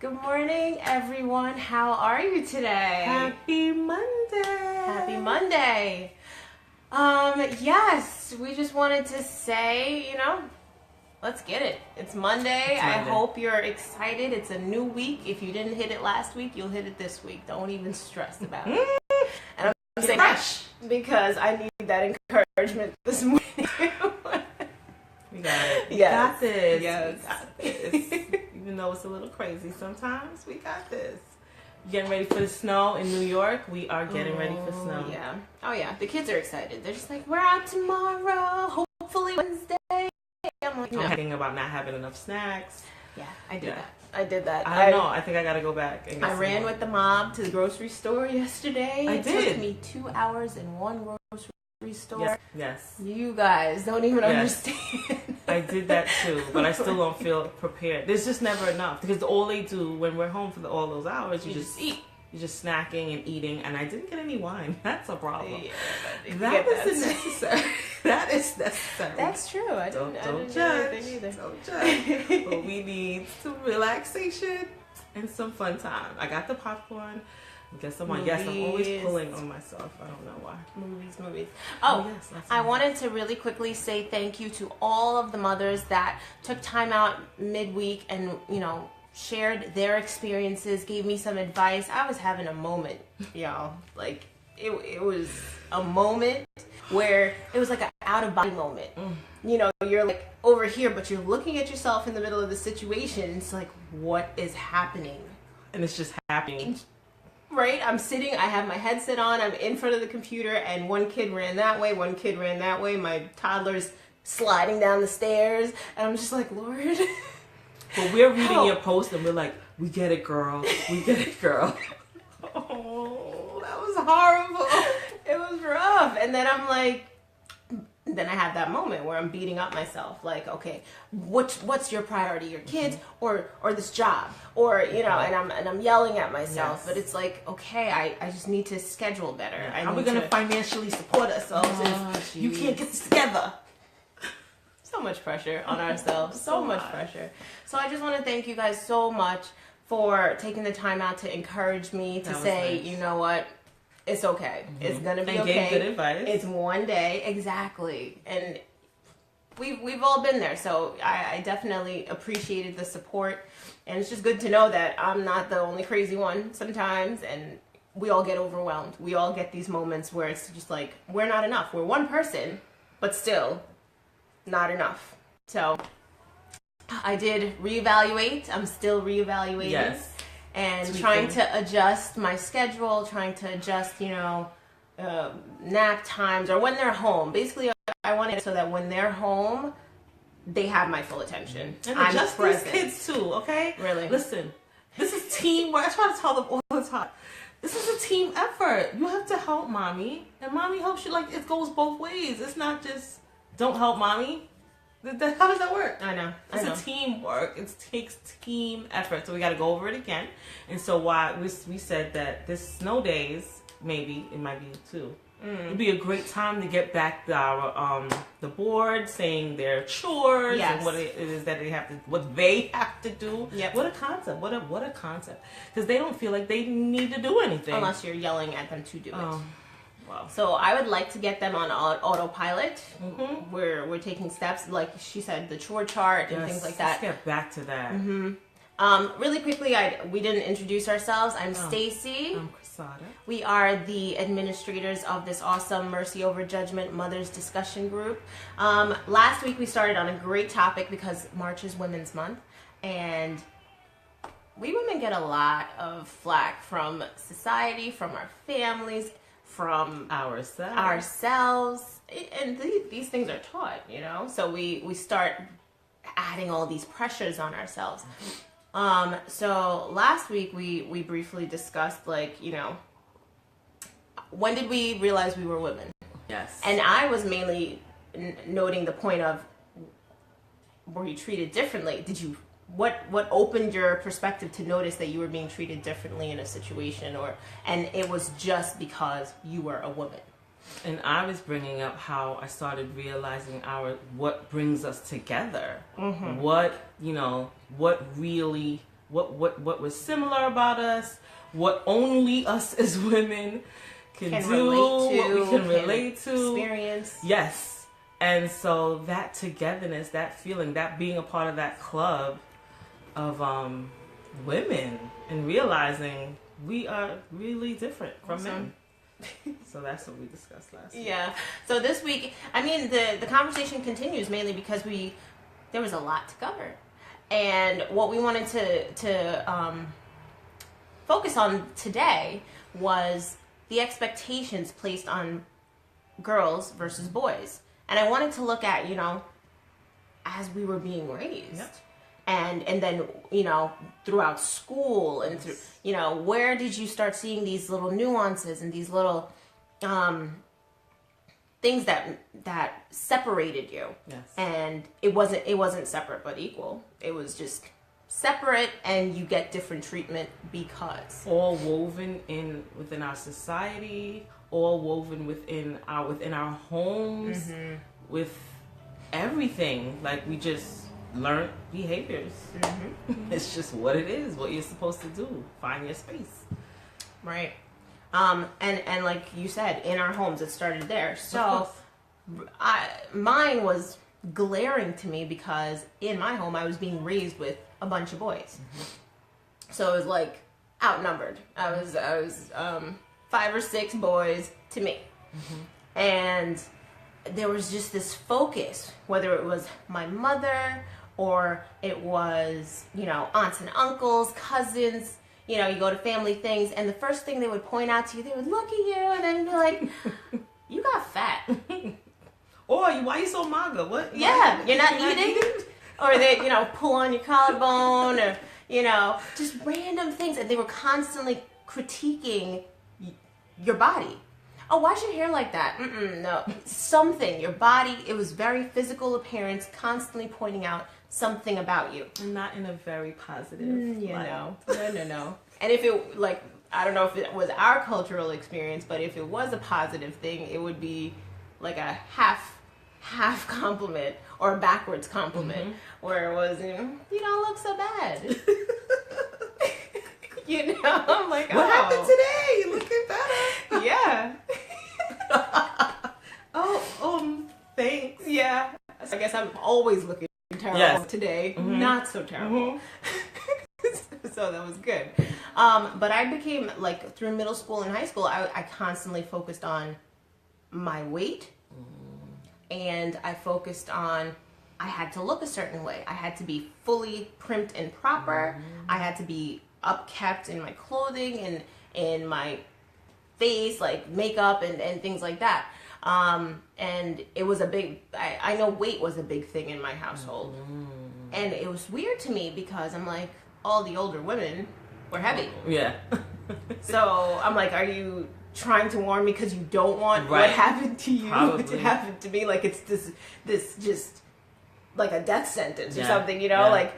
Good morning, everyone. How are you today? Happy Monday. Happy Monday. Yes, we just wanted to say, let's get it. It's Monday. I hope you're excited. It's a new week. If you didn't hit it last week, you'll hit it this week. Don't even stress about it. And I'm saying fresh because I need that encouragement this morning. We got it. Yes. We got this. Yes. We got this. Even though it's a little crazy sometimes, we got this. You getting ready for the snow in New York? We are getting ready for snow. Yeah. Oh, yeah. The kids are excited. They're just like, we're out tomorrow. Hopefully Wednesday. I'm like, I'm thinking about not having enough snacks. Yeah, I did that. I did that. I don't know. I think I got to go back. And I ran with the mob to the grocery store yesterday. It took me 2 hours in one grocery store. Yes. You guys don't even understand. I did that too, but I still don't feel prepared. There's just never enough because all they do when we're home for all those hours, you just eat. You're just snacking and eating, and I didn't get any wine. That's a problem. Yeah, that is necessary. That is necessary. That's true. I don't didn't judge. either. Don't judge. But we need some relaxation and some fun time. I got the popcorn. Get someone. Yes, I'm always pulling on myself. I don't know why. Movies. Oh, yes. I wanted to really quickly say thank you to all of the mothers that took time out midweek and, shared their experiences, gave me some advice. I was having a moment, y'all. Like, it was a moment where it was like an out-of-body moment. You're like over here, but you're looking at yourself in the middle of the situation. It's like, what is happening? And it's just happening. Right? I'm sitting, I have my headset on, I'm in front of the computer, and one kid ran that way, one kid ran that way, my toddler's sliding down the stairs, and I'm just like, Lord. But we're reading your post, and we're like, we get it, girl. We get it, girl. Oh, that was horrible. It was rough. And then I'm like, then I have that moment where I'm beating up myself. Like, okay, what's your priority? Your kids or this job? Or, and I'm yelling at myself. Yes. But it's like, okay, I just need to schedule better. Yeah. How are we going to financially support ourselves if you can't get this together? So much pressure on ourselves. So much pressure. So I just want to thank you guys so much for taking the time out to encourage me, to say, nice. You know what? It's okay. Mm-hmm. It's gonna be okay. Gave good advice. It's one day, exactly, and we've all been there. So I definitely appreciated the support, and it's just good to know that I'm not the only crazy one sometimes, and we all get overwhelmed. We all get these moments where it's just like we're not enough. We're one person, but still not enough. So I did reevaluate. I'm still reevaluating. Yes. And trying to adjust my schedule, trying to adjust, nap times or when they're home. Basically, I want it so that when they're home, they have my full attention. And adjust these kids too, okay? Really? Listen, this is teamwork. I try to tell them all the time. This is a team effort. You have to help mommy, and mommy helps you. Like, it goes both ways. It's not just don't help mommy. How does that work? I know. It's a teamwork. It takes team effort. So we got to go over it again. And so why we said that this snow days, maybe it might be too. It'd be a great time to get back the board saying their chores and what it is that they have to do. Yep. What a concept. What a concept. Because they don't feel like they need to do anything unless you're yelling at them to do it. Wow. So I would like to get them on autopilot. Mm-hmm. We're taking steps, like she said, the chore chart and things like that. Let's get back to that. Mm-hmm. Really quickly, we didn't introduce ourselves. I'm Stacy. I'm Quesada. We are the administrators of this awesome Mercy Over Judgment Mothers discussion group. Last week we started on a great topic because March is Women's Month, and we women get a lot of flack from society, from our families, from ourselves, and these things are taught, so we start adding all these pressures on ourselves. So last week we briefly discussed, like, when did we realize we were women? Yes. And I was mainly noting the point of, were you treated differently? What opened your perspective to notice that you were being treated differently in a situation, and it was just because you were a woman? And I was bringing up how I started realizing what brings us together. Mm-hmm. What really what was similar about us, what only us as women can do, relate to, what we can relate to, experience. Yes. And so that togetherness, that feeling, that being a part of that club of women and realizing we are really different from men. So that's what we discussed last week. Yeah. So this week, I mean, the conversation continues mainly because there was a lot to cover. And what we wanted to focus on today was the expectations placed on girls versus boys. And I wanted to look at, as we were being raised. Yep. And then, throughout school and through, where did you start seeing these little nuances and these little things that separated you? Yes. And it wasn't separate but equal. It was just separate, and you get different treatment because all woven within our society, all woven within our homes, with everything. Like, we just learned behaviors. It's just what it is, what you're supposed to do. Find your space. Right. And like you said, in our homes, it started there. So mine was glaring to me because in my home, I was being raised with a bunch of boys. So it was like outnumbered. I was 5 or 6 boys to me. And there was just this focus, whether it was my mother or it was, aunts and uncles, cousins. You go to family things, and the first thing they would point out to you, they would look at you, and then be like, "You got fat." Or, why you so mager? What? Yeah, you're not eating? Or they, pull on your collarbone, or, just random things. And they were constantly critiquing your body. Oh, why's your hair like that? No. Something, your body, it was very physical appearance, constantly pointing out something about you. And not in a very positive light. No. And if it, I don't know if it was our cultural experience, but if it was a positive thing, it would be like a half compliment or a backwards compliment, where it was, you don't look so bad. I'm like, what happened today? You're looking better. Yeah. Thanks. Yeah. So I guess I'm always looking terrible. Yes. Today. Not so terrible. So that was good. But I became, through middle school and high school, I constantly focused on my weight. And I focused on, I had to look a certain way. I had to be fully primped and proper. I had to be upkept in my clothing and in my face, like makeup and things like that. And it was a big, I know weight was a big thing in my household. And it was weird to me because I'm like, all the older women were heavy. Yeah. So I'm like, are you trying to warn me because you don't want what happened to you to happen to me? Like, it's this just like a death sentence or something, like,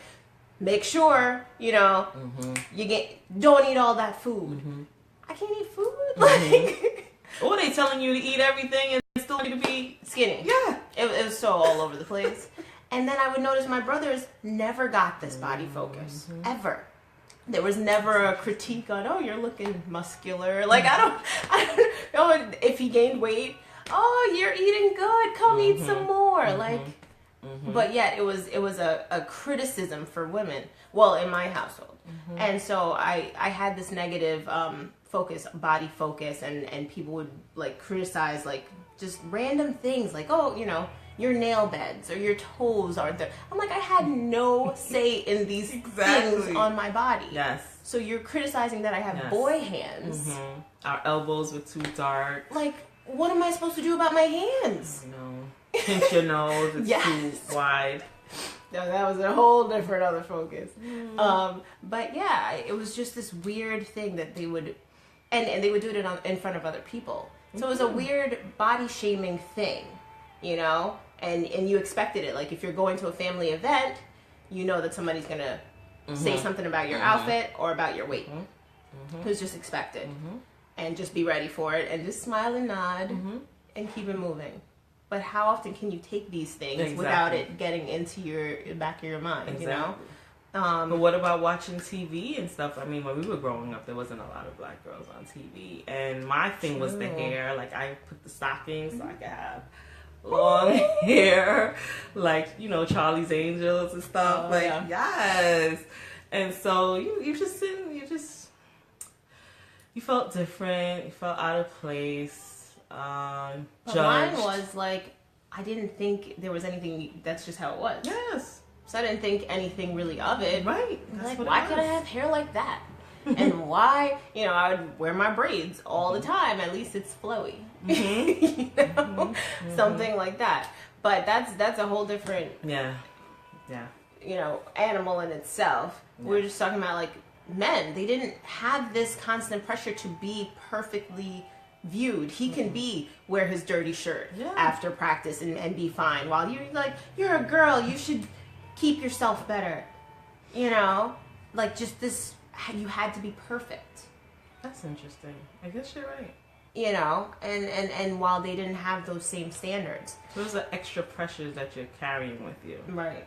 make sure, you don't eat all that food. I can't eat food. Like, or they telling you to eat everything and still need to be skinny. Yeah. It was so all over the place. And then I would notice my brothers never got this body focus. Ever. There was never a critique on, oh, you're looking muscular. Like, I don't know if he gained weight. Oh, you're eating good. Come eat some more. Like, but yet it was a criticism for women. Well, in my household. And so I had this negative focus, body focus, and people would criticize just random things like, oh, your nail beds or your toes aren't there. I'm like, I had no say in these things on my body. Yes. So you're criticizing that I have boy hands. Our elbows were too dark. Like, what am I supposed to do about my hands? No. Pinch your nose. It's too wide. No, that was a whole different other focus. But yeah, it was just this weird thing that they would, and they would do it in front of other people. So it was a weird body shaming thing, and you expected it. Like, if you're going to a family event, you know that somebody's gonna say something about your outfit or about your weight. It was just expected, and just be ready for it, and just smile and nod, and keep it moving. But how often can you take these things without it getting into your back of your mind? But what about watching TV and stuff? I mean, when we were growing up, there wasn't a lot of black girls on TV. And my thing was the hair. Like, I put the stockings so I could have long hair. Like, you know, Charlie's Angels and stuff. Yes. And so you felt different. You felt out of place. But Judged. mine was like, I didn't think there was anything. That's just how it was. Yes. So I didn't think anything really of it. Right. Like, why could I have hair like that? And why, you know, I would wear my braids all the time. At least it's flowy. You know? Something like that. But that's a whole different, you know, animal in itself. Yeah. We were just talking about, like, men. They didn't have this constant pressure to be perfectly viewed. He can wear his dirty shirt after practice and be fine. While you're like, you're a girl, you should keep yourself better. You know? Like, just this, you had to be perfect. That's interesting. I guess you're right. You know? And while they didn't have those same standards. Those are extra pressures that you're carrying with you. Right.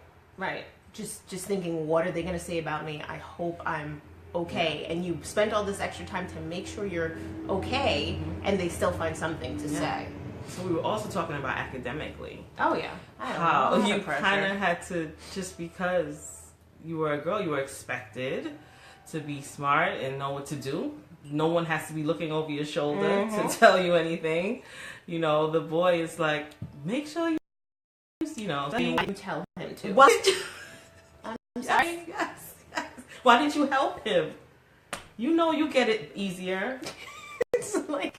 Just thinking, what are they going to say about me? I hope I'm okay. And you spent all this extra time to make sure you're okay, and they still find something to say. So we were also talking about academically. Oh, yeah. How you kind of had to, just because you were a girl, you were expected to be smart and know what to do. No one has to be looking over your shoulder to tell you anything. You know, the boy is like, make sure you know. You tell him to. What? I'm sorry. Yes. Why didn't you help him? You know you get it easier. It's like,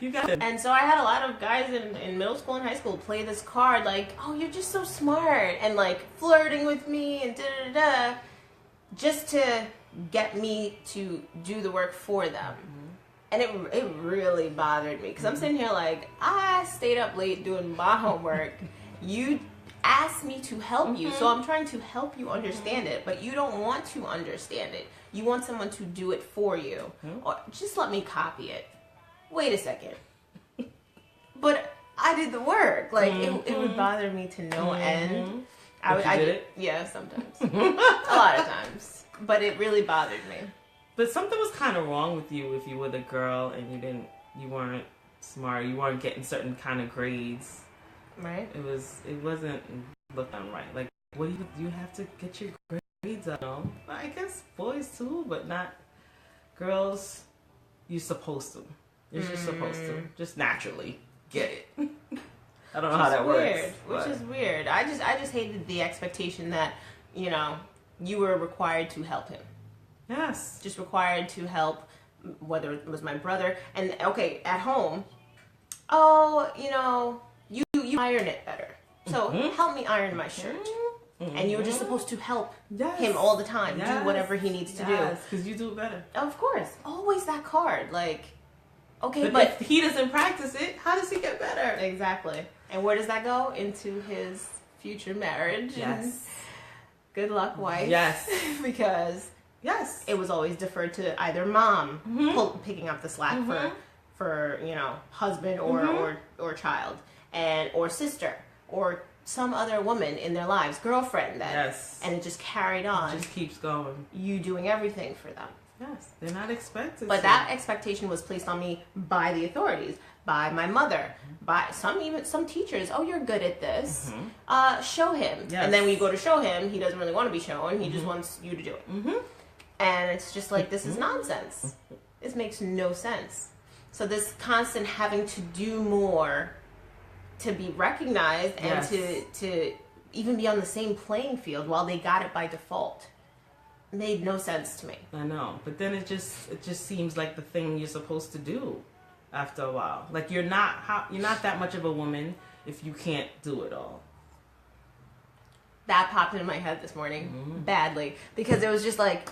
you got it. And so I had a lot of guys in middle school and high school play this card like, oh, you're just so smart, and like flirting with me and da-da-da-da, just to get me to do the work for them. And it really bothered me because I'm sitting here like, I stayed up late doing my homework. You asked me to help you, so I'm trying to help you understand it, but you don't want to understand it. You want someone to do it for you. Or just let me copy it. Wait a second. But I did the work. Like, it would bother me to no end. I did it? Yeah, sometimes. A lot of times. But it really bothered me. But something was kind of wrong with you if you were the girl and you weren't smart, you weren't getting certain kind of grades. Right. It wasn't looked on right. Like, what do you have to get your grades up? No? I guess boys too, but not girls. You're supposed to. You're just supposed to. Just naturally get it. I don't know how that works. Which is weird. I just hated the expectation that, you know, you were required to help him. Yes. Just required to help, whether it was my brother. And, okay, at home, oh, you know, you iron it better. So help me iron my shirt. And you were just supposed to help him all the time. Do whatever he needs to do. Because you do it better. Of course. Always that card. Like, okay, but if he doesn't practice it, how does he get better? Exactly. And where does that go? Into his future marriage. Yes. And good luck, wife. Yes. Because it was always deferred to either mom picking up the slack for you know, husband or child, and or sister or some other woman in their lives, girlfriend, and it just carried on. It just keeps going. You doing everything for them. Yes, they're not expected. But that expectation was placed on me by the authorities, by my mother, by some teachers. Oh, you're good at this. Show him. Yes. And then when you go to show him, he doesn't really want to be shown. He just wants you to do it. And it's just like, this is nonsense. This makes no sense. So this constant having to do more to be recognized and to even be on the same playing field while they got it by default made no sense to me. I know, but then it just seems like the thing you're supposed to do after a while. Like, you're not that much of a woman if you can't do it all. That popped into my head this morning badly, because it was just like,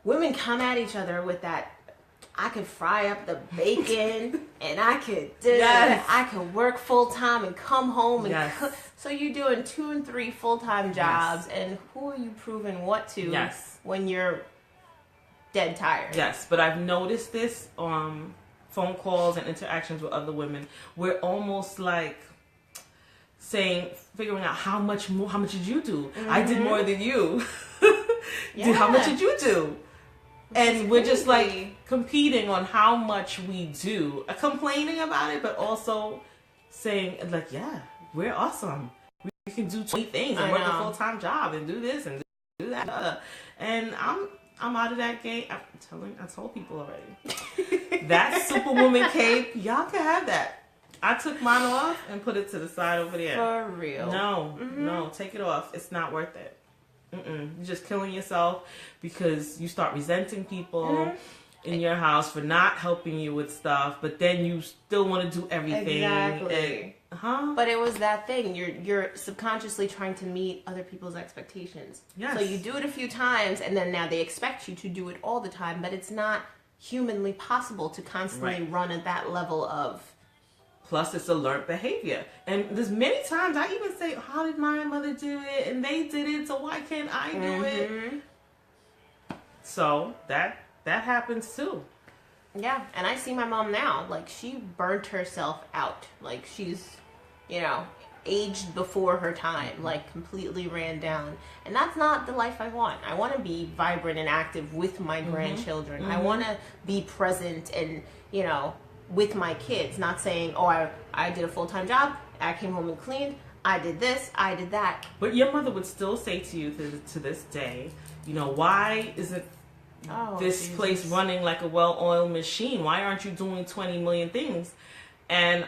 women come at each other with that, I could fry up the bacon and I could I could work full time and come home and cook. So you're doing 2 and 3 full-time jobs, and who are you proving what to when you're dead tired? Yes, but I've noticed this on phone calls and interactions with other women. We're almost like figuring out how much did you do? I did more than you. Yeah. How much did you do? And we're just like competing on how much we do, complaining about it, but also saying like, yeah, we're awesome. We can do 20 things and work a full-time job and do this and do that. And I'm out of that game. I told people already. That Superwoman cape, y'all can have that. I took mine off and put it to the side over there. For real. No, take it off. It's not worth it. You're just killing yourself because you start resenting people in your house for not helping you with stuff, but then you still want to do everything. Exactly. But it was that thing. You're subconsciously trying to meet other people's expectations. Yes. So you do it a few times, and then now they expect you to do it all the time, but it's not humanly possible to constantly run at that level of... Plus, it's a learned behavior. And there's many times I even say, how did my mother do it? And they did it, so why can't I do it? So that happens too. Yeah, and I see my mom now. Like, she burnt herself out. Like, she's, aged before her time. Like, completely ran down. And that's not the life I want. I want to be vibrant and active with my grandchildren. I want to be present and, with my kids, not saying, I did a full-time job, I came home and cleaned, I did this, I did that. But your mother would still say to you to this day, why isn't this place running like a well-oiled machine? Why aren't you doing 20 million things? And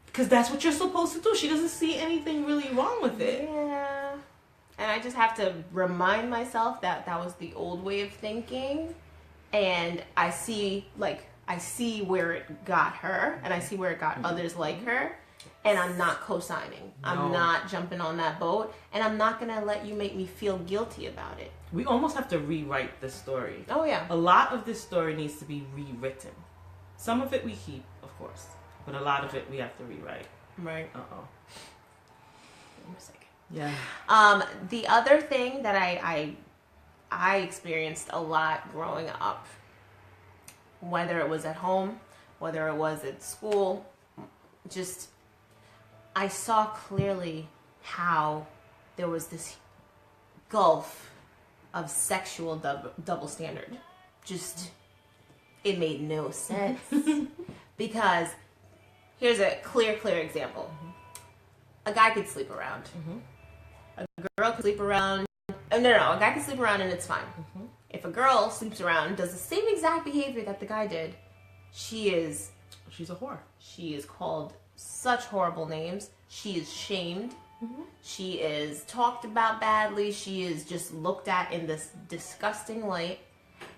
because that's what you're supposed to do. She doesn't see anything really wrong with it. Yeah. And I just have to remind myself that was the old way of thinking. And I see where it got her, and I see where it got others like her, and I'm not co-signing. No. I'm not jumping on that boat, and I'm not going to let you make me feel guilty about it. We almost have to rewrite the story. Oh, yeah. A lot of this story needs to be rewritten. Some of it we keep, of course, but a lot of it we have to rewrite. Right. Uh-oh. Wait a second. Yeah. The other thing that I experienced a lot growing up, whether it was at home, whether it was at school, just I saw clearly how there was this gulf of sexual double standard. Just, it made no sense. Because here's a clear example. A guy could sleep around. A girl could sleep around. Oh, no, a guy can sleep around and it's fine. If a girl sleeps around and does the same exact behavior that the guy did, she's a whore. She is called such horrible names. She is shamed. She is talked about badly. She is just looked at in this disgusting light.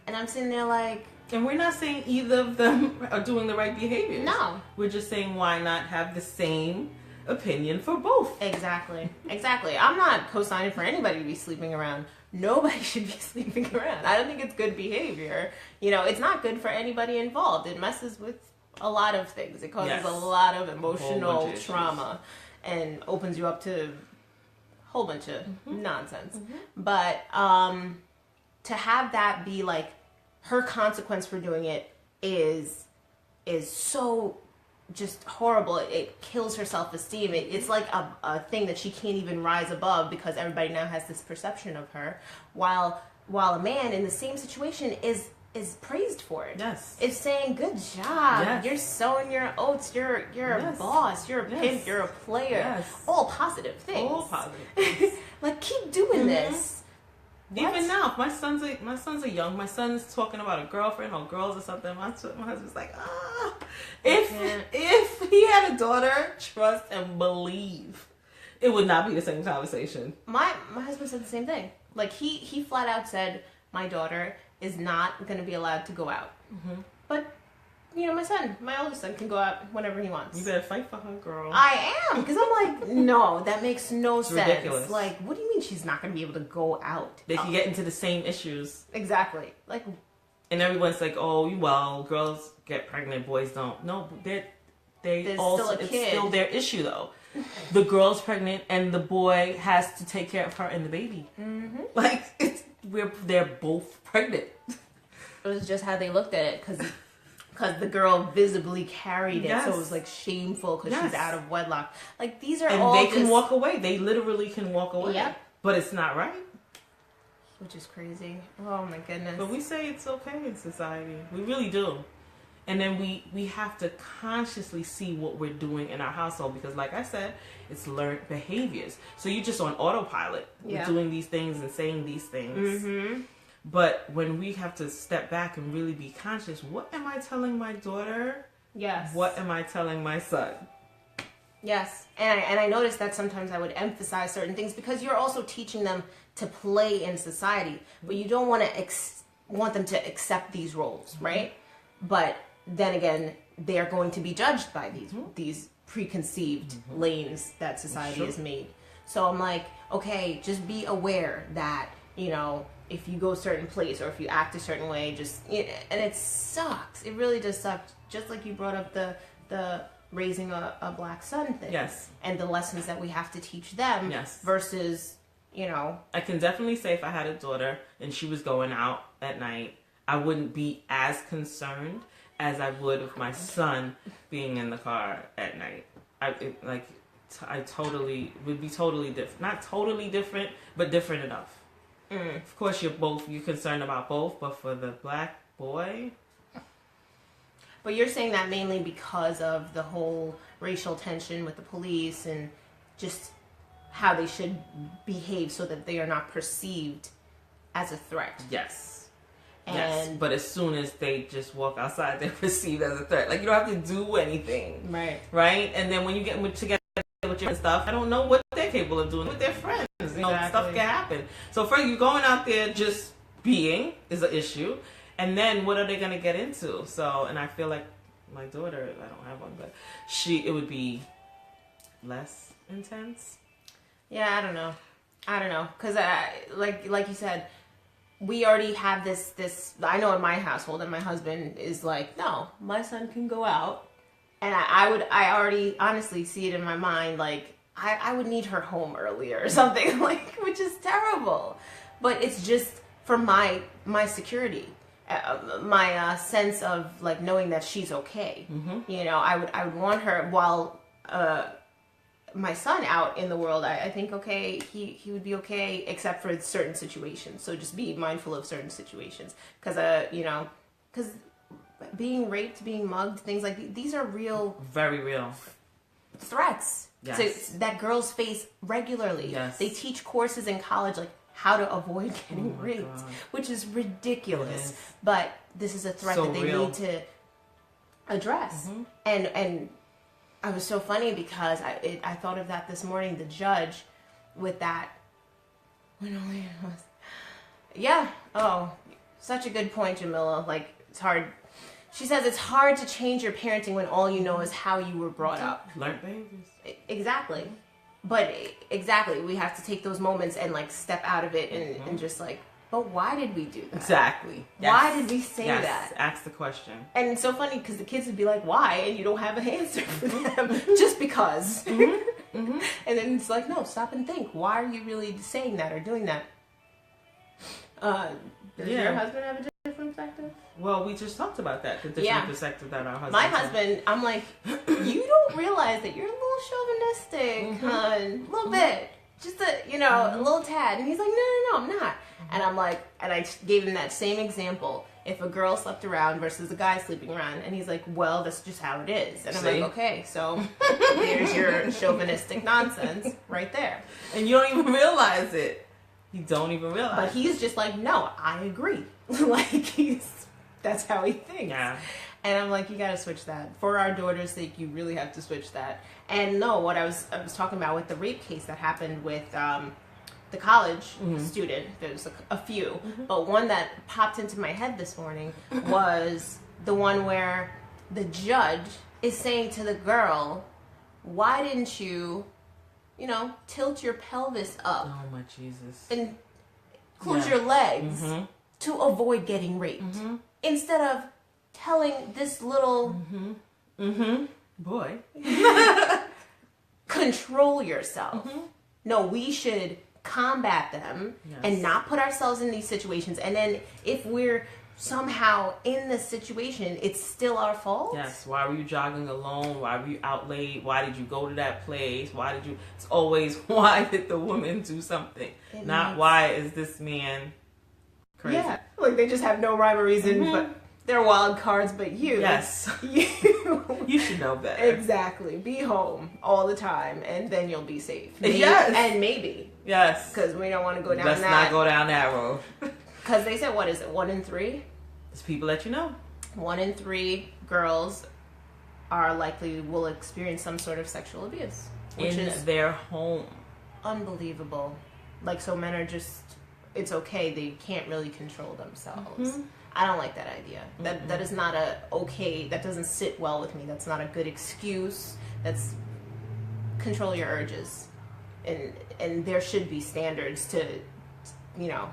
And I'm sitting there like... And we're not saying either of them are doing the right behaviors. No. We're just saying why not have the same opinion for both. Exactly. I'm not co-signing for anybody to be sleeping around. Nobody should be sleeping around. I don't think it's good behavior. It's not good for anybody involved. It messes with a lot of things. It causes a lot of emotional trauma and opens you up to a whole bunch of nonsense. But to have that be like her consequence for doing it is so just horrible. It kills her self-esteem. It's like a thing that she can't even rise above because everybody now has this perception of her, while a man in the same situation is praised for it. Yes. It's saying, good job. Yes. You're sowing your oats. You're a boss. You're a pimp. You're a player. Yes. All positive things. All positive things. Like, keep doing this. Even now, my sons are young. My son's talking about a girlfriend or girls or something. My husband's like, if he had a daughter, trust and believe, it would not be the same conversation. My husband said the same thing. Like, he flat out said, my daughter is not going to be allowed to go out. But, my oldest son can go out whenever he wants. You better fight for her, girl. I am, because I'm like, no, that makes no sense. Ridiculous. Like, what do you mean she's not going to be able to go out? They can get into the same issues. Exactly. Like, and everyone's like, oh, well, girls get pregnant, boys don't. No, there's also, still a kid. It's still their issue, though. The girl's pregnant, and the boy has to take care of her and the baby. Like, they're both pregnant. It was just how they looked at it, because the girl visibly carried it, Yes. so it was like shameful because Yes. she's out of wedlock. Like these are And all they just, can walk away. They literally can walk away. Yep. But it's not right. which is crazy. Oh my goodness. But we say it's okay in society. We really do. And then we have to consciously see what we're doing in our household because, like I said, it's learned behaviors. So you're just on autopilot with doing these things and saying these things. Mm-hmm. But when we have to step back and really be conscious, what am I telling my daughter? Yes. What am I telling my son? Yes. And I noticed that sometimes I would emphasize certain things because you're also teaching them to play in society, but you don't want to want them to accept these roles, right? But then again, they are going to be judged by these preconceived lanes that society has made. So I'm like, okay, just be aware that, you know, if you go a certain place or if you act a certain way, and it sucks. It really does suck. Just like you brought up the raising a black son thing. Yes. And the lessons that we have to teach them versus, you know. I can definitely say if I had a daughter and she was going out at night, I wouldn't be as concerned as I would with my son being in the car at night. I totally would be totally different. Not totally different, but different enough. Of course, you're concerned about both, but for the black boy. But you're saying that mainly because of the whole racial tension with the police and just how they should behave so that they are not perceived as a threat. Yes. And yes, but as soon as they just walk outside, they're perceived as a threat. Like, you don't have to do anything. Right. Right? And then when you get together with your stuff, I don't know what they're capable of doing with their friends. You know, stuff can happen. So for you going out there just being is an issue. And then what are they going to get into? So, and I feel like my daughter, I don't have one, but it would be less intense. Yeah, I don't know. Because like you said, we already have this, I know in my household, and my husband is like, no, my son can go out. And I already honestly see it in my mind, like, I would need her home earlier or something, like, which is terrible. But it's just for my security, my sense of, like, knowing that she's okay. Mm-hmm. You know, I would want her while my son out in the world. I think, okay, he would be okay except for certain situations. So just be mindful of certain situations. Because, you know, because being raped, being mugged, things like these are real. Very real. Threats. Yes. That girls face regularly. Yes. They teach courses in college, like, how to avoid getting raped, which is ridiculous. Yes. But this is a threat that they need to address. Mm-hmm. And I was so funny because I thought of that this morning. The judge with that. Yeah. Oh, such a good point, Jamila. Like, it's hard. She says it's hard to change your parenting when all you know is how you were brought up. Learned behaviors. Exactly. But exactly, we have to take those moments and, like, step out of it and just, like, but why did we do that? Exactly. Yes. Why did we say that? Ask the question. And it's so funny because the kids would be like, why? And you don't have an answer for them. Just because. Mm-hmm. Mm-hmm. And then it's like, no, stop and think. Why are you really saying that or doing that? Does your husband have a different perspective? Well, we just talked about that. The different perspective that our husband My husband, I'm like, you don't realize that you're a little chauvinistic, hon. A little bit. Just a little tad. And he's like, no, I'm not. And I'm like, and I gave him that same example. If a girl slept around versus a guy sleeping around. And he's like, well, that's just how it is. And I'm like, okay, so there's your chauvinistic nonsense right there. And you don't even realize it. You don't even realize. But he's just like, no, I agree. Like, that's how he thinks. Yeah. And I'm like, you got to switch that. For our daughter's sake, you really have to switch that. And no, what I was talking about with the rape case that happened with the college student, there's a few, but one that popped into my head this morning was the one where the judge is saying to the girl, why didn't you, tilt your pelvis up? Oh my Jesus. And close your legs to avoid getting raped. Instead of telling this little boy, control yourself. No, we should combat them and not put ourselves in these situations. And then if we're somehow in this situation, it's still our fault. Yes. Why were you jogging alone? Why were you out late? Why did you go to that place? It's always, why did the woman do something? Why is this man crazy? Yeah. Like they just have no rhyme or reason, but they're wild cards, but you. Yes. You should know better. Exactly. Be home all the time, and then you'll be safe. Yes. And maybe. Yes. Because we don't want to go down Let's not go down that road. Because they said, what is it, 1 in 3? It's people that you know. 1 in 3 girls will experience some sort of sexual abuse. Which is their home. Unbelievable. Like, so men are just, it's okay. They can't really control themselves. I don't like that idea. That is not that doesn't sit well with me. That's not a good excuse. That's control your urges. And there should be standards to, you know.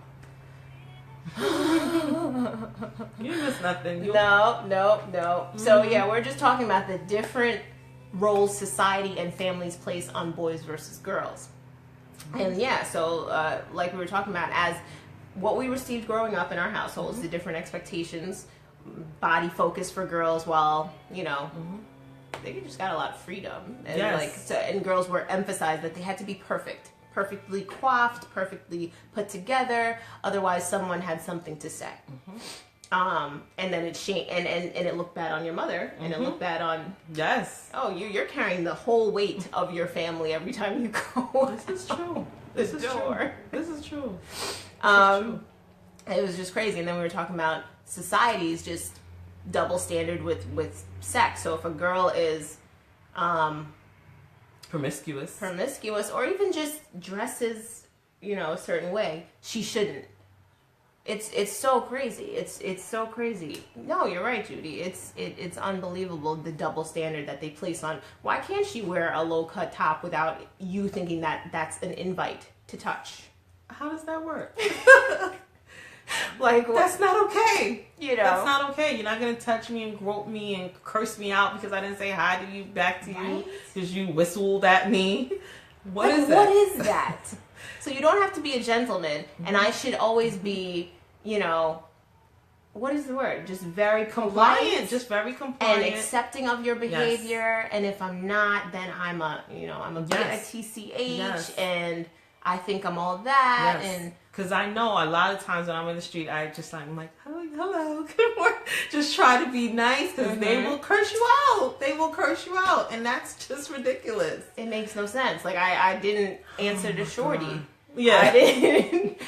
You miss nothing. No. So yeah, we're just talking about the different roles society and families place on boys versus girls. And yeah, so like we were talking about, as what we received growing up in our households, the different expectations, body focus for girls, while, you know, they just got a lot of freedom. And and girls were emphasized that they had to be perfectly coiffed, perfectly put together, otherwise someone had something to say. And then it looked bad on your mother, and it looked bad on you're carrying the whole weight of your family every time you go. This is true. This is true. This is true. It was just crazy. And then we were talking about society's just double standard with sex. So if a girl is promiscuous, or even just dresses, you know, a certain way, she shouldn't. It's so crazy. It's so crazy. No, you're right, Judy. It's unbelievable, the double standard that they place on. Why can't she wear a low cut top without you thinking that that's an invite to touch? How does that work? Like, that's not okay. You know, that's not okay. You're not gonna touch me and grope me and curse me out because I didn't say hi to you back to you because you whistled at me. What is that? What is that? So you don't have to be a gentleman, and I should always be, you know, what is the word? Just very compliant. Just very compliant. And accepting of your behavior. Yes. And if I'm not, then I'm a TCH, and I think I'm all that. Yes. And because I know a lot of times when I'm in the street, I'm like, hello, good morning. Just try to be nice, because they will curse you out. They will curse you out, and that's just ridiculous. It makes no sense. Like, I didn't answer to Shorty. God. Yeah. I didn't.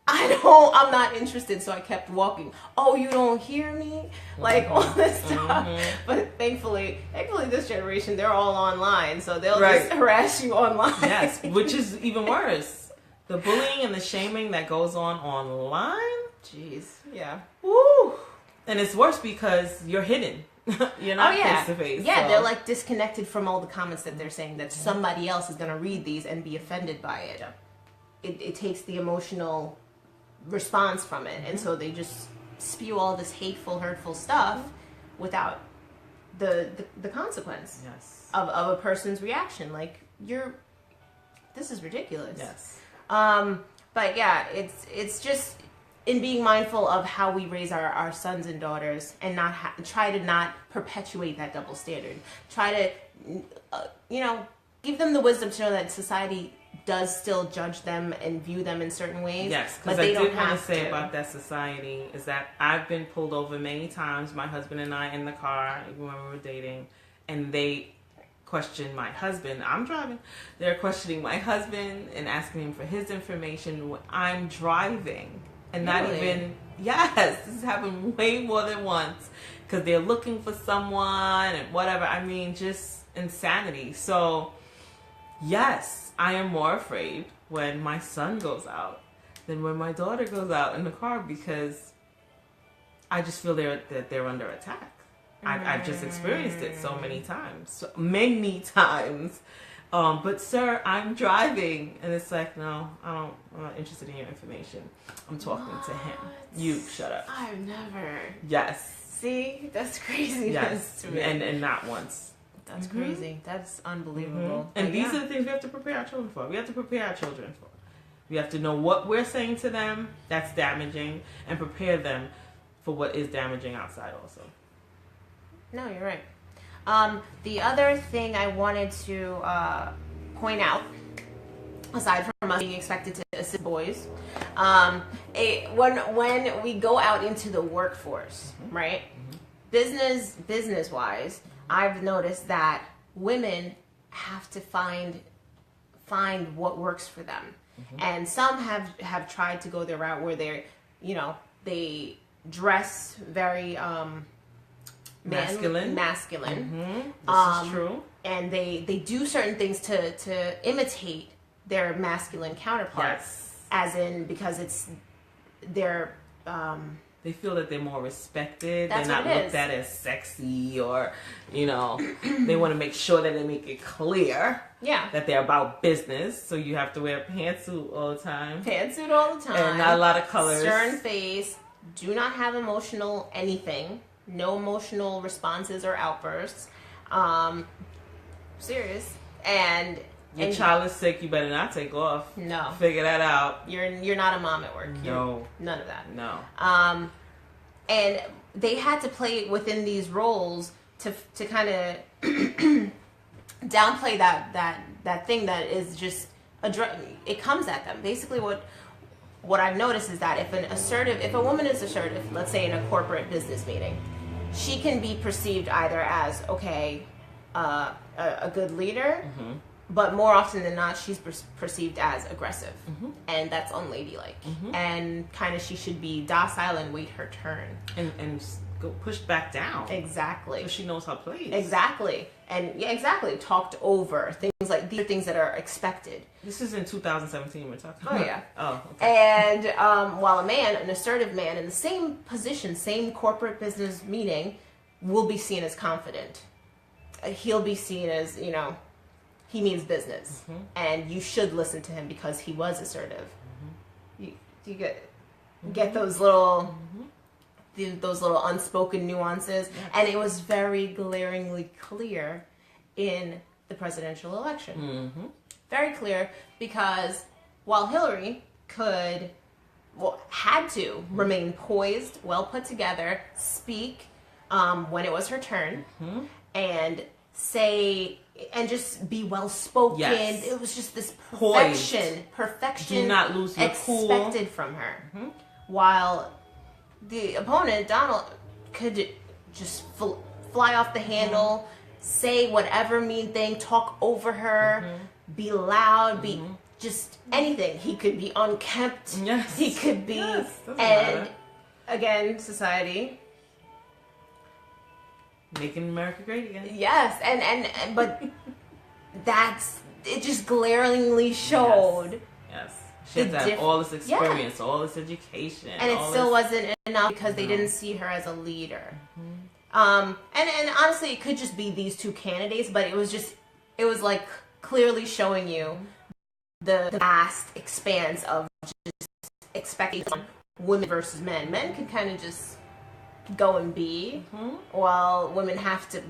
I'm not interested, so I kept walking. Oh, you don't hear me? Like, all this stuff. But thankfully, this generation, they're all online, so they'll just harass you online. Yes, which is even worse. The bullying and the shaming that goes on online. Jeez. Yeah. Woo. And it's worse because you're hidden. You're not face to face. Yeah, so they're like disconnected from all the comments that they're saying, that somebody else is going to read these and be offended by it. It takes the emotional response from it, and so they just spew all this hateful, hurtful stuff without the consequence of a person's reaction. Like, this is ridiculous. Yes. But yeah, it's just in being mindful of how we raise our sons and daughters, and not try to not perpetuate that double standard. Try to, give them the wisdom to know that society does still judge them and view them in certain ways. Yes, because I did want to say about that society is that I've been pulled over many times, my husband and I, in the car, even when we were dating, and they question my husband. I'm driving. They're questioning my husband and asking him for his information when I'm driving. And not even, this has happened way more than once, because they're looking for someone and whatever. I mean, just insanity. So, yes, I am more afraid when my son goes out than when my daughter goes out in the car, because I just feel that they're under attack. I've just experienced it so many times. But sir, I'm driving. And it's like, no, I'm not interested in your information. I'm talking to him. You shut up. I've never. Yes. See? That's crazy. Yes. To me. And not once. That's crazy. That's unbelievable. And these are the things we have to prepare our children for. We have to know what we're saying to them that's damaging, and prepare them for what is damaging outside also. No, you're right. The other thing I wanted to point out, aside from us being expected to assist boys, when we go out into the workforce, right? Business wise, I've noticed that women have to find what works for them, and some have tried to go the route where they dress very masculine. This is true. And they do certain things to imitate their masculine counterparts, Yes. as in because it's their they feel that they're more respected. That's they're not what it looked is. at as sexy, or they want to make sure that they make it clear that they're about business. So you have to wear a pantsuit all the time. Pantsuit all the time. And not a lot of colors. Stern face. Do not have emotional anything. No emotional responses or outbursts. Serious. And Your child is sick, you better not take off. No. Figure that out. You're not a mom at work. No. None of that. No. And they had to play within these roles to kind of downplay that thing that is just it comes at them. Basically, what I've noticed is that if a woman is assertive, let's say in a corporate business meeting, she can be perceived either as a good leader, but more often than not, she's perceived as aggressive, and that's unladylike. And kind of she should be docile and wait her turn, and go pushed back down. Exactly. So she knows her place. Exactly. And exactly. Talked over. Things like these are things that are expected. This is in 2017 we're talking Oh about. yeah. Oh, okay. And while an assertive man in the same position, same corporate business meeting, will be seen as confident. He'll be seen as, he means business. And you should listen to him because he was assertive. You get those little unspoken nuances. Yes. And it was very glaringly clear in the presidential election. Very clear, because while Hillary had to remain poised, well put together, speak when it was her turn, and say and just be well spoken. Yes. It was just this perfection. Do not lose your cool. Expected from her. While the opponent, Donald, could just fly off the handle, say whatever mean thing, talk over her, be loud, be just anything. He could be unkempt. Yes. He could be, and matter. Again, society. Making America great again. Yes, but it just glaringly showed. Yes. She had to have all this experience, all this education. And it still wasn't enough because they didn't see her as a leader. And honestly, it could just be these two candidates, but it was like clearly showing you the vast expanse of just expecting women versus men. Men can kind of just go and be, while women have to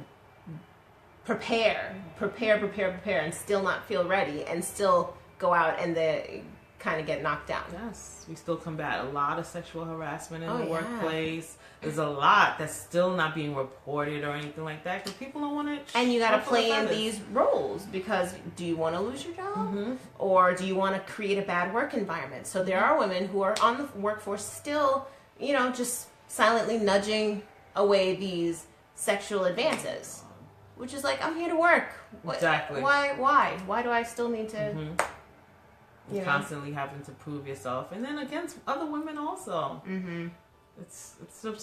prepare, and still not feel ready, and still go out and they kind of get knocked down. Yes, we still combat a lot of sexual harassment in the workplace. There's a lot that's still not being reported or anything like that because people don't want to. And you got to play in these roles because do you want to lose your job or do you want to create a bad work environment? So there are women who are on the workforce still, just silently nudging away these sexual advances, which is like, I'm here to work. Exactly. Why do I still need to? Constantly having to prove yourself, and then against other women also. It's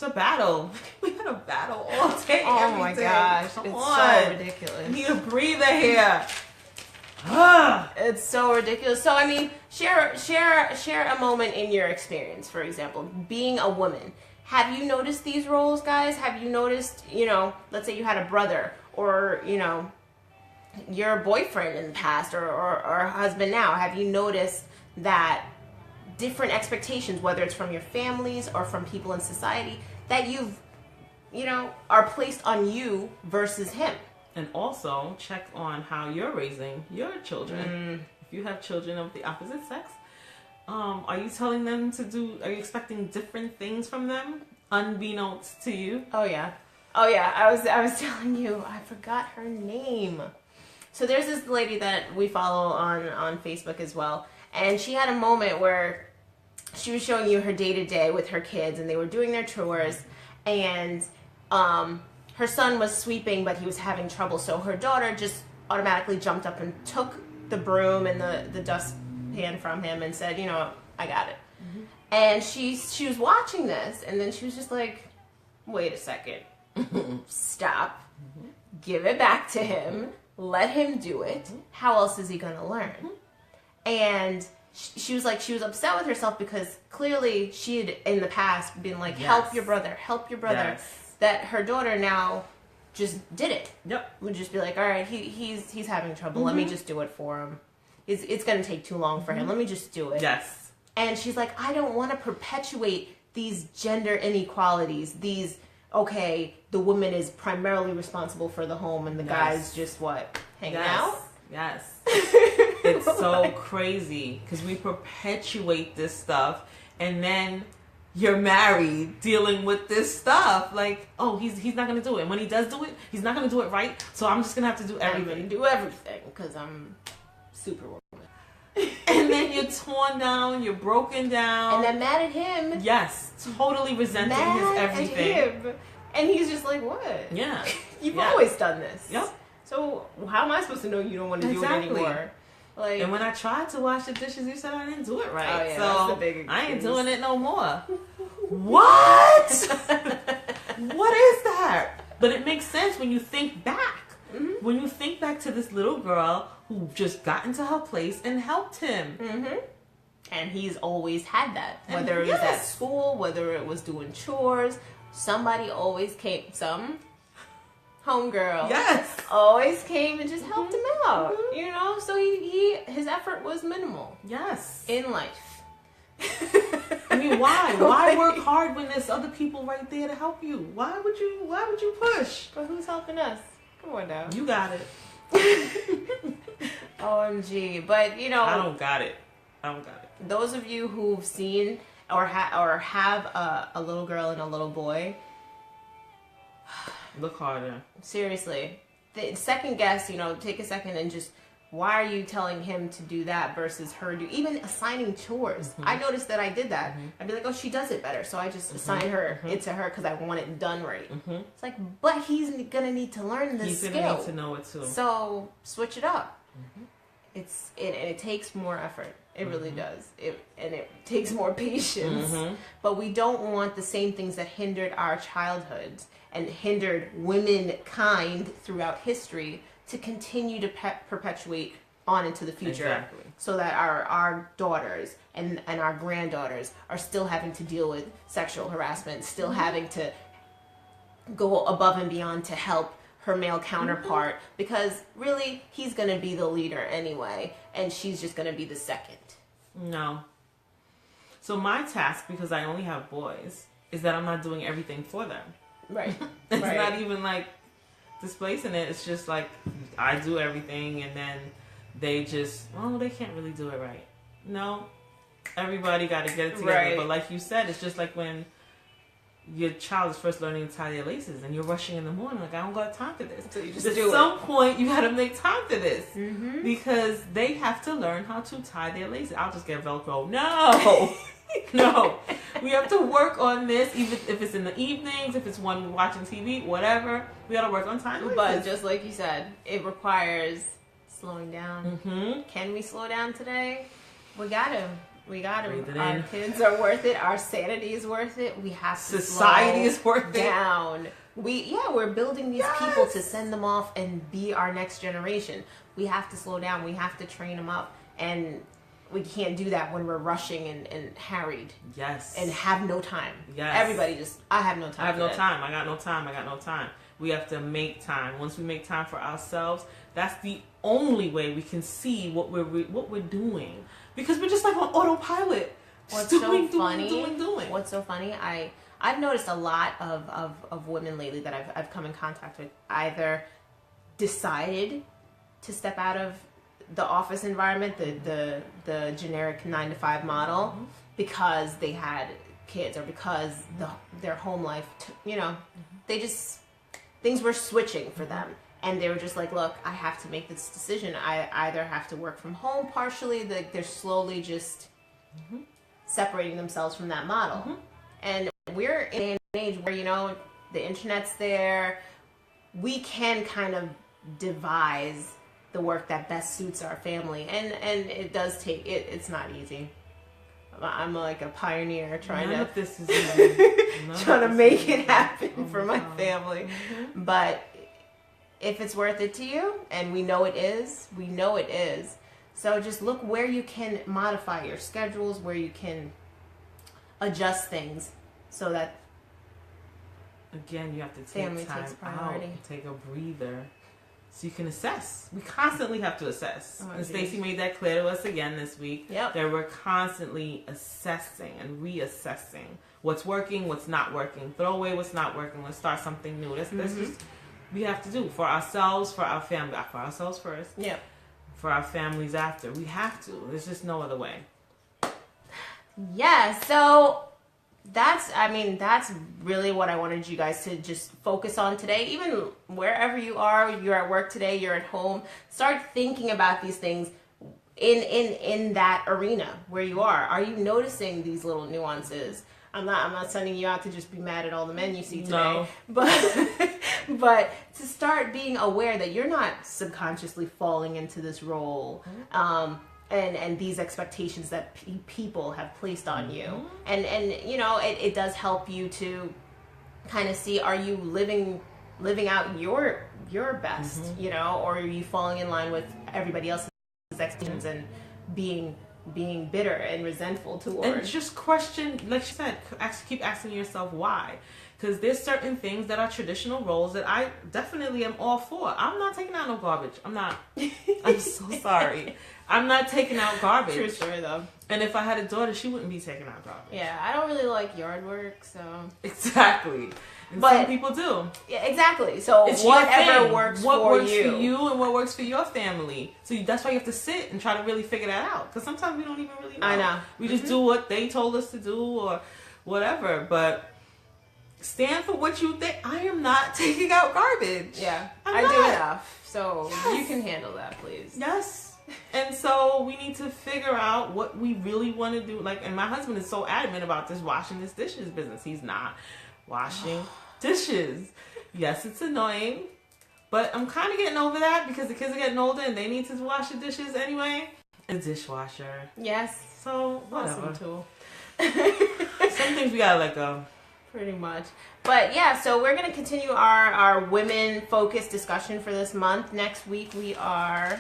a battle. We had a battle all day. Oh my gosh, Come it's on. so ridiculous. You need a breather here. It's so ridiculous. So I mean, share a moment in your experience. For example, being a woman. Have you noticed these roles, guys? Have you noticed, let's say you had a brother or, your boyfriend in the past or husband now. Have you noticed that different expectations, whether it's from your families or from people in society, that are placed on you versus him? And also check on how you're raising your children. If you have children of the opposite sex, are you telling them are you expecting different things from them? unbeknownst to you? Oh yeah. I was telling you, I forgot her name. So there's this lady that we follow on Facebook as well, and she had a moment where she was showing you her day to day with her kids, and they were doing their chores, and her son was sweeping, but he was having trouble, so her daughter just automatically jumped up and took the broom and the dustpan from him and said, I got it. Mm-hmm. And she was watching this, and then she was just like, wait a second. Stop. Mm-hmm. Give it back to him. Let him do it. Mm-hmm. How else is he going to learn? Mm-hmm. And she was upset with herself because clearly she had in the past been like, help your brother. Yes. That her daughter now just did it. Yep. Would just be like, all right, he's having trouble. Mm-hmm. Let me just do it for him. It's going to take too long for him. Let me just do it. Yes. And she's like, I don't want to perpetuate these gender inequalities. These, okay, the woman is primarily responsible for the home and the guy's just hanging out? Yes. It's so crazy because we perpetuate this stuff and then you're married dealing with this stuff. Like, oh, he's not going to do it. And when he does do it, he's not going to do it right. So I'm just going to have to do everything. Do everything because I'm Superwoman. And then you're torn down, you're broken down. And then mad at him. Yes. Totally resenting his everything. At him. And he's just like, what? Yeah. You've always done this. Yep. So how am I supposed to know you don't want to do it anymore? Like, and when I tried to wash the dishes, you said I didn't do it right. Oh, yeah, so that's the big I ain't excuse. doing it no more. What? What is that? But it makes sense when you think back. Mm-hmm. When you think back to this little girl who just got into her place and helped him. Mm-hmm. And he's always had that. Whether it was at school, whether it was doing chores, somebody always came. Some homegirl. Yes. Always came and just helped him out. Mm-hmm. So his effort was minimal. Yes. In life. I mean, why? Why work hard when there's other people right there to help you? Why would you push? But who's helping us? Come on now. You got it. OMG. But, I don't got it. Those of you who've seen or have a little girl and a little boy, look harder. Seriously. The second guess, take a second and just, why are you telling him to do that versus her do, even assigning chores. Mm-hmm. I noticed that I did that. Mm-hmm. I'd be like, oh, she does it better. So I just assign it to her because I want it done right. Mm-hmm. It's like, but he's going to need to learn this skill. He's going to need to know it too. So switch it up. Mm-hmm. It takes more effort. It really does. It takes more patience. Mm-hmm. But we don't want the same things that hindered our childhoods and hindered womankind throughout history to continue to perpetuate on into the future. Exactly. So that our daughters and our granddaughters are still having to deal with sexual harassment, still having to go above and beyond to help her male counterpart, because really he's going to be the leader anyway, and she's just going to be the second. No. So my task, because I only have boys, is that I'm not doing everything for them. Right. It's not even like displacing it. It's just like I do everything and then they just, they can't really do it right. No. Everybody got to get it together. Right. But like you said, it's just like when your child is first learning to tie their laces and you're rushing in the morning, like, I don't got time for this. So you just At some point, you got to make time for this. Mm-hmm. Because they have to learn how to tie their laces. I'll just get Velcro. No. No. We have to work on this, even if it's in the evenings, if it's when we're watching TV, whatever. We got to work on tying laces. But just like you said, it requires slowing down. Mm-hmm. Can we slow down today? We got to. Our kids are worth it. Our sanity is worth it. We have to. Society is worth down. We're building these people to send them off and be our next generation. We have to slow down. We have to train them up, and we can't do that when we're rushing and harried. Yes. And have no time. Yes. Everybody I have no time. I have no time. I got no time. We have to make time. Once we make time for ourselves, that's the only way we can see what we're doing. Because we're just like on autopilot. What's so funny, I've noticed a lot of women lately that I've come in contact with either decided to step out of the office environment, the generic 9-to-5 model, because they had kids or because their home life, things were switching for them. And they were just like, look, I have to make this decision. I either have to work from home partially, they're slowly just separating themselves from that model. And we're in an age where, the internet's there. We can kind of devise the work that best suits our family. And it does take, it's not easy. I'm like a pioneer trying to make it happen for my family. But if it's worth it to you, and we know it is. So just look where you can modify your schedules, where you can adjust things so that again, you have to take time out, take a breather, so you can assess. We constantly have to assess. And Stacey made that clear to us again this week. That we're constantly assessing and reassessing what's working, what's not working. Throw away what's not working. Let's start something new. That's just we have to do for ourselves, for our family, for ourselves first. For our families after. We have to. There's just no other way. Yeah. So that's really what I wanted you guys to just focus on today. Even wherever you are, you're at work today, you're at home, start thinking about these things in that arena where you are. Are you noticing these little nuances? I'm not sending you out to just be mad at all the men you see today, but to start being aware that you're not subconsciously falling into this role. And these expectations that people have placed on you. And it does help you to kind of see, are you living out your best, or are you falling in line with everybody else's expectations and being bitter and resentful towards. And just question, like she said, keep asking yourself why. Because there's certain things that are traditional roles that I definitely am all for. I'm not taking out no garbage. I'm so sorry. I'm not taking out garbage. True story, though. And if I had a daughter, she wouldn't be taking out garbage. Yeah, I don't really like yard work, so... Exactly. And but some people do. Yeah, exactly. So it's whatever works what for works you. for you and what works for your family. So that's why you have to sit and try to really figure that out. Because sometimes we don't even really know. I know. We just do what they told us to do or whatever. But... stand for what you think. I am not taking out garbage. Yeah, I do enough. So you can handle that, please. Yes. And so we need to figure out what we really want to do. Like, and my husband is so adamant about this washing this dishes business. He's not washing dishes. Yes, it's annoying, but I'm kind of getting over that because the kids are getting older and they need to wash the dishes anyway. A dishwasher. Yes. So whatever. Awesome tool. Some things we gotta let go. Pretty much. But yeah, so we're going to continue our women-focused discussion for this month. Next week, our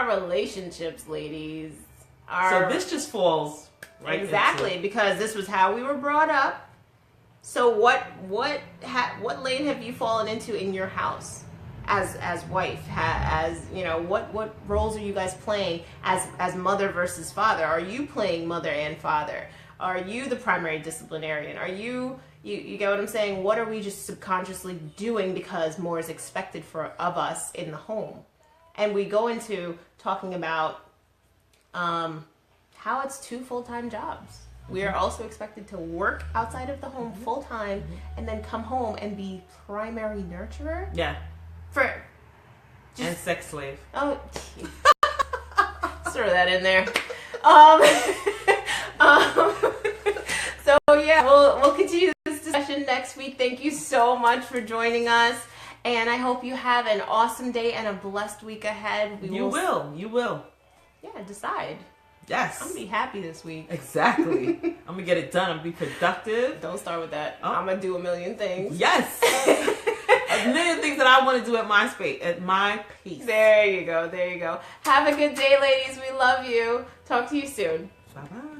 relationships, ladies. So this just falls right exactly, because this was how we were brought up. So what lane have you fallen into in your house as wife? What roles are you guys playing as mother versus father? Are you playing mother and father? Are you the primary disciplinarian? Are you get what I'm saying? What are we just subconsciously doing because more is expected of us in the home? And we go into talking about how it's 2 full-time jobs. We are also expected to work outside of the home full-time and then come home and be primary nurturer. Yeah. And sex slave. Oh, throw that in there. So yeah, we'll continue this discussion next week. Thank you so much for joining us, and I hope you have an awesome day and a blessed week ahead. You will. Yeah, decide. Yes. I'm gonna be happy this week. Exactly. I'm gonna get it done. I'm gonna be productive. Don't start with that. I'm gonna do a million things. Yes. A million things that I want to do at my pace. There you go. Have a good day, ladies. We love you. Talk to you soon. Bye-bye.